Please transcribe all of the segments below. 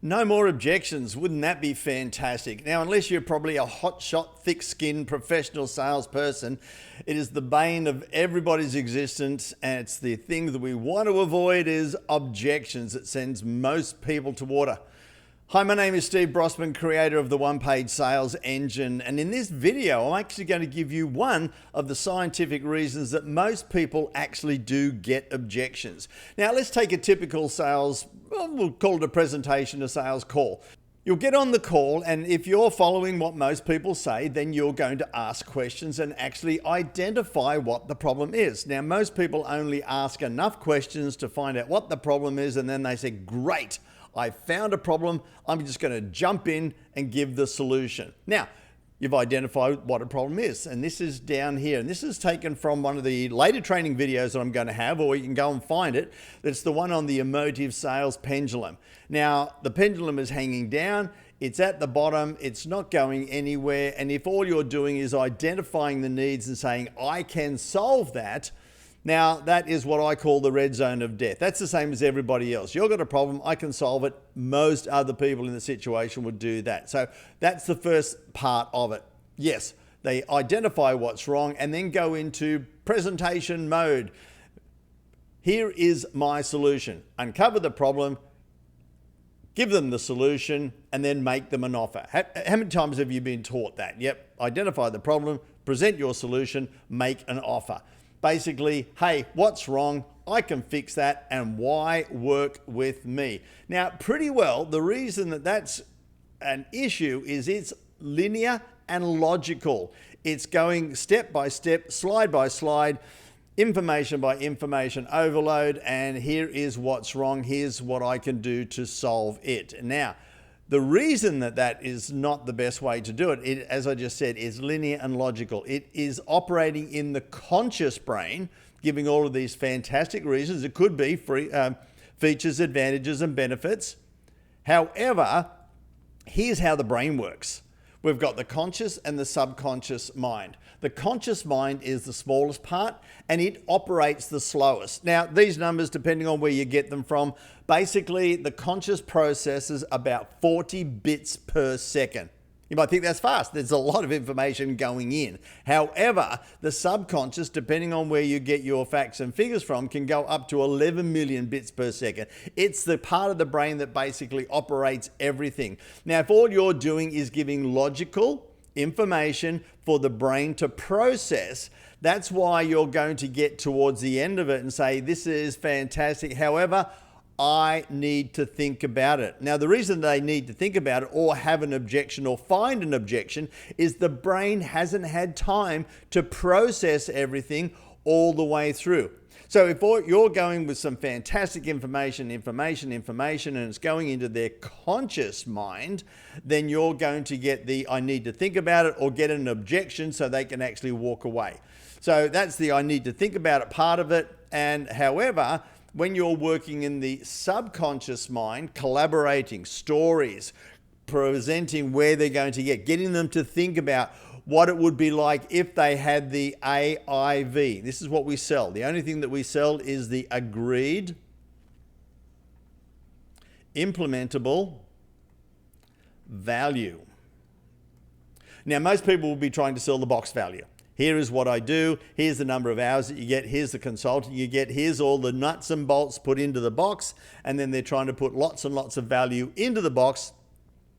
No more objections. Wouldn't that be fantastic? Now, unless you're probably a hotshot, thick-skinned professional salesperson, it is the bane of everybody's existence, and it's the thing that we want to avoid is objections. It sends most people to water. Hi, my name is Steve Brossman, creator of the One-Page Sales Engine, and in this video, I'm actually going to give you one of the scientific reasons that most people actually do get objections. Now, let's take a typical sales, we'll call it a presentation, a sales call. You'll get on the call, and if you're following what most people say, then you're going to ask questions and actually identify what the problem is. Now, most people only ask enough questions to find out what the problem is, and then they say, great, I found a problem, I'm just going to jump in and give the solution. Now, you've identified what a problem is, and this is down here, and this is taken from one of the later training videos that I'm going to have, or you can go and find it. It's the one on the emotive sales pendulum. Now, the pendulum is hanging down, it's at the bottom, it's not going anywhere, and if all you're doing is identifying the needs and saying, I can solve that, now, that is what I call the red zone of death. That's the same as everybody else. You've got a problem, I can solve it. Most other people in the situation would do that. So that's the first part of it. Yes, they identify what's wrong and then go into presentation mode. Here is my solution. Uncover the problem, give them the solution, and then make them an offer. How many times have you been taught that? Yep, identify the problem, present your solution, make an offer. Basically, hey, what's wrong? I can fix that, and why work with me? Now, pretty well, the reason that that's an issue is it's linear and logical. It's going step by step, slide by slide, information by information overload, and here is what's wrong. Here's what I can do to solve it. Now, the reason that that is not the best way to do it, as I just said, is linear and logical. It is operating in the conscious brain, giving all of these fantastic reasons. It could be features, advantages, and benefits. However, here's how the brain works. We've got the conscious and the subconscious mind. The conscious mind is the smallest part and it operates the slowest. Now, these numbers, depending on where you get them from, basically the conscious processes about 40 bits per second. You might think that's fast. There's a lot of information going in. However, the subconscious, depending on where you get your facts and figures from, can go up to 11 million bits per second. It's the part of the brain that basically operates everything. Now, if all you're doing is giving logical information for the brain to process, that's why you're going to get towards the end of it and say, this is fantastic. However, I need to think about it. Now, the reason they need to think about it or have an objection or find an objection is the brain hasn't had time to process everything all the way through. So if you're going with some fantastic information, and it's going into their conscious mind, then you're going to get the I need to think about it or get an objection so they can actually walk away. So that's the I need to think about it part of it. And however, when you're working in the subconscious mind, collaborating, stories, presenting where they're going to getting them to think about what it would be like if they had the AIV. This is what we sell. The only thing that we sell is the agreed, implementable value. Now, most people will be trying to sell the box value. Here is what I do, here's the number of hours that you get, here's the consulting you get, here's all the nuts and bolts put into the box, and then they're trying to put lots and lots of value into the box,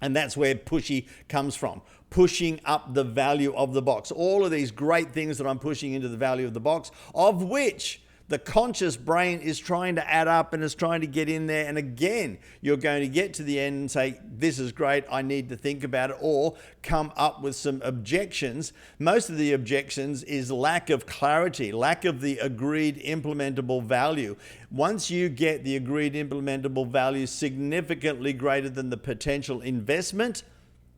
and that's where pushy comes from. Pushing up the value of the box. All of these great things that I'm pushing into the value of the box, of which the conscious brain is trying to add up and is trying to get in there. And again, you're going to get to the end and say, this is great, I need to think about it, or come up with some objections. Most of the objections is lack of clarity, lack of the agreed implementable value. Once you get the agreed implementable value significantly greater than the potential investment,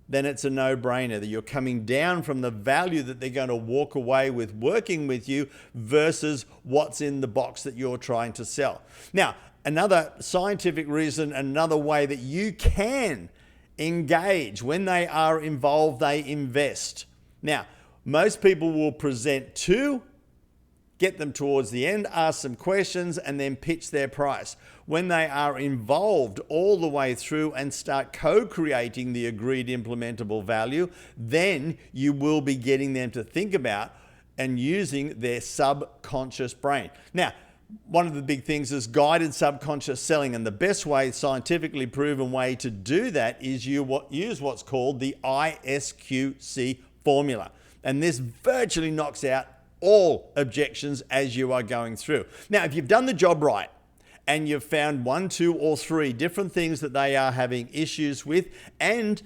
then it's a no-brainer that you're coming down from the value that they're going to walk away with working with you versus what's in the box that you're trying to sell. Now, another scientific reason, another way that you can engage when they are involved, they invest. Now, most people will present to get them towards the end, ask some questions, and then pitch their price. when they are involved all the way through and start co-creating the agreed implementable value, then you will be getting them to think about and using their subconscious brain. Now, one of the big things is guided subconscious selling, and the best way, scientifically proven way to do that is use what's called the ISQC formula. And this virtually knocks out all objections as you are going through. Now, if you've done the job right and you've found 1, 2, or 3 different things that they are having issues with, and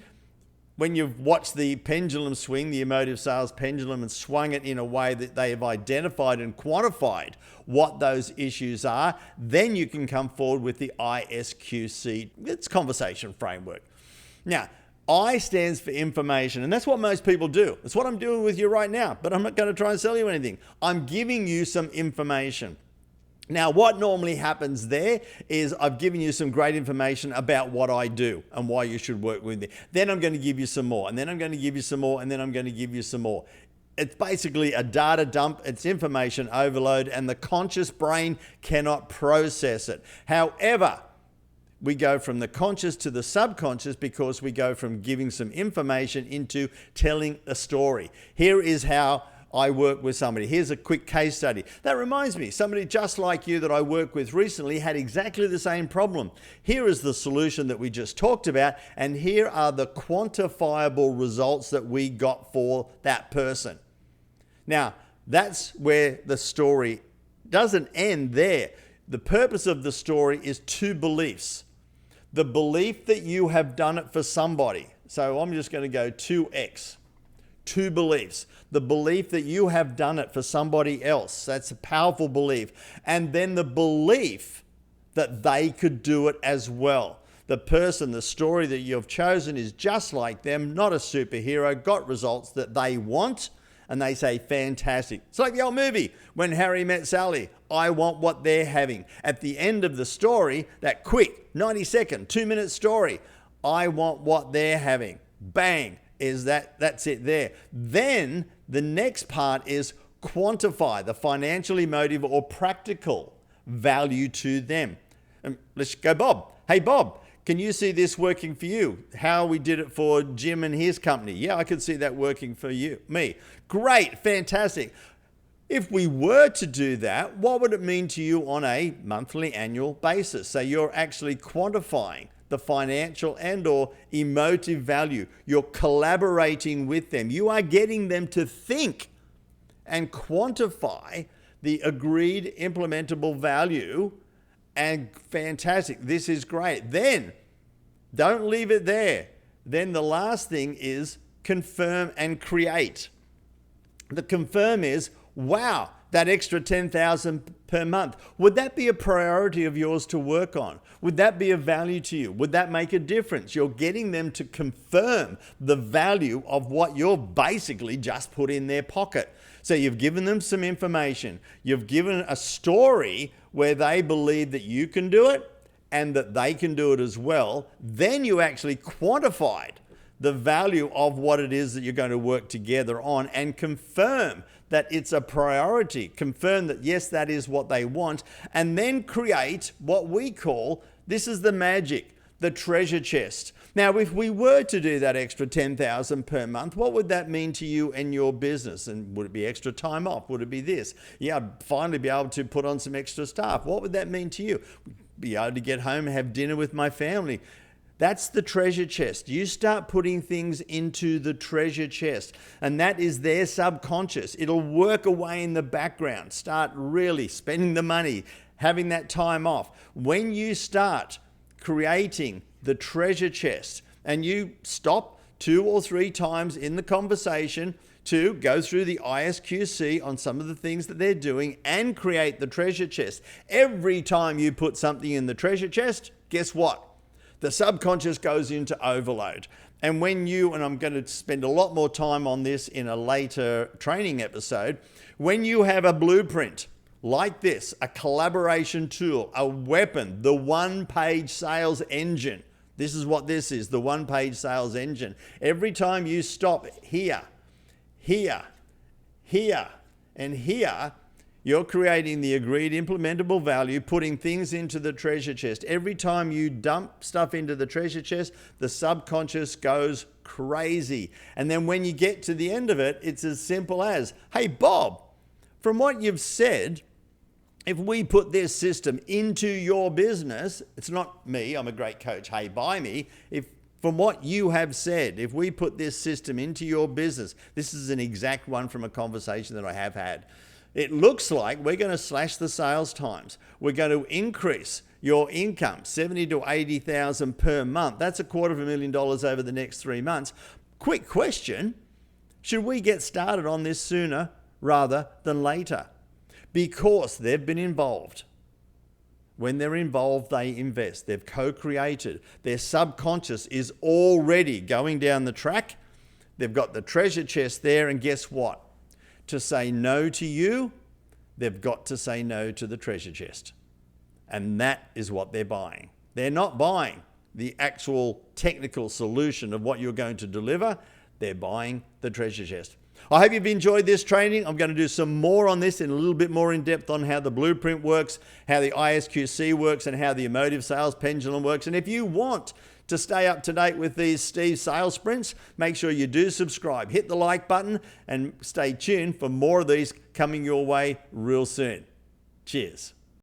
when you've watched the pendulum swing, the emotive sales pendulum, and swung it in a way that they have identified and quantified what those issues are, then you can come forward with the ISQC, it's conversation framework. Now, I stands for information, and that's what most people do. It's what I'm doing with you right now, but I'm not going to try and sell you anything. I'm giving you some information. Now, what normally happens there is I've given you some great information about what I do and why you should work with me. Then I'm going to give you some more, and then I'm going to give you some more, and then I'm going to give you some more. It's basically a data dump. It's information overload, and the conscious brain cannot process it. However, we go from the conscious to the subconscious because we go from giving some information into telling a story. Here is how I work with somebody. Here's a quick case study. That reminds me, somebody just like you that I worked with recently had exactly the same problem. Here is the solution that we just talked about, and here are the quantifiable results that we got for that person. Now, that's where the story doesn't end there. The purpose of the story is 2 beliefs. The belief that you have done it for somebody. So I'm just going to go 2x. 2 beliefs. The belief that you have done it for somebody else. That's a powerful belief. And then the belief that they could do it as well. The person, the story that you've chosen is just like them, not a superhero, got results that they want, and they say, fantastic. It's like the old movie, When Harry Met Sally. I want what they're having. At the end of the story, that quick 90-second, 2-minute story, I want what they're having. Bang. That's it there. Then the next part is quantify the financial, emotive, or practical value to them. Let's go, Bob. Hey, Bob, can you see this working for you? How we did it for Jim and his company. Yeah, I could see that working for me. Great, fantastic. If we were to do that, what would it mean to you on a monthly, annual basis? So you're actually quantifying the financial and or emotive value. You're collaborating with them. You are getting them to think and quantify the agreed implementable value, and fantastic. This is great. Then don't leave it there. Then the last thing is confirm and create. The confirm is, wow, that extra $10,000 per month. Would that be a priority of yours to work on? Would that be of value to you? Would that make a difference? You're getting them to confirm the value of what you're basically just put in their pocket. So you've given them some information. You've given a story where they believe that you can do it and that they can do it as well. Then you actually quantified the value of what it is that you're going to work together on and confirm that it's a priority, confirm that yes, that is what they want, and then create what we call, this is the magic, the treasure chest. Now, if we were to do that extra $10,000 per month, what would that mean to you and your business? And would it be extra time off? Would it be this? Yeah, I'd finally be able to put on some extra staff. What would that mean to you? Be able to get home and have dinner with my family. That's the treasure chest. You start putting things into the treasure chest, and that is their subconscious. It'll work away in the background. Start really spending the money, having that time off. When you start creating the treasure chest and you stop 2 or 3 times in the conversation to go through the ISQC on some of the things that they're doing and create the treasure chest. Every time you put something in the treasure chest, guess what? The subconscious goes into overload. And when you, and I'm going to spend a lot more time on this in a later training episode, when you have a blueprint like this, a collaboration tool, a weapon, the one-page sales engine, this is what this is, the one-page sales engine. Every time you stop here, here, here, and here, You're creating the agreed implementable value, putting things into the treasure chest. Every time you dump stuff into the treasure chest, the subconscious goes crazy. And then when you get to the end of it, it's as simple as, hey, Bob, from what you've said, if we put this system into your business, it's not me, I'm a great coach, hey, buy me. From what you have said, if we put this system into your business, this is an exact one from a conversation that I have had. It looks like we're going to slash the sales times. We're going to increase your income, 70 to 80,000 per month. That's $250,000 over the next 3 months. Quick question, should we get started on this sooner rather than later? Because they've been involved. When they're involved, they invest. They've co-created. Their subconscious is already going down the track. They've got the treasure chest there, and guess what? To say no to you, they've got to say no to the treasure chest. And that is what they're buying. They're not buying the actual technical solution of what you're going to deliver. They're buying the treasure chest. I hope you've enjoyed this training. I'm going to do some more on this in a little bit more in depth on how the blueprint works, how the ISQC works, and how the emotive sales pendulum works. And if you want to stay up to date with these Steve sales sprints, make sure you do subscribe. Hit the like button and stay tuned for more of these coming your way real soon. Cheers.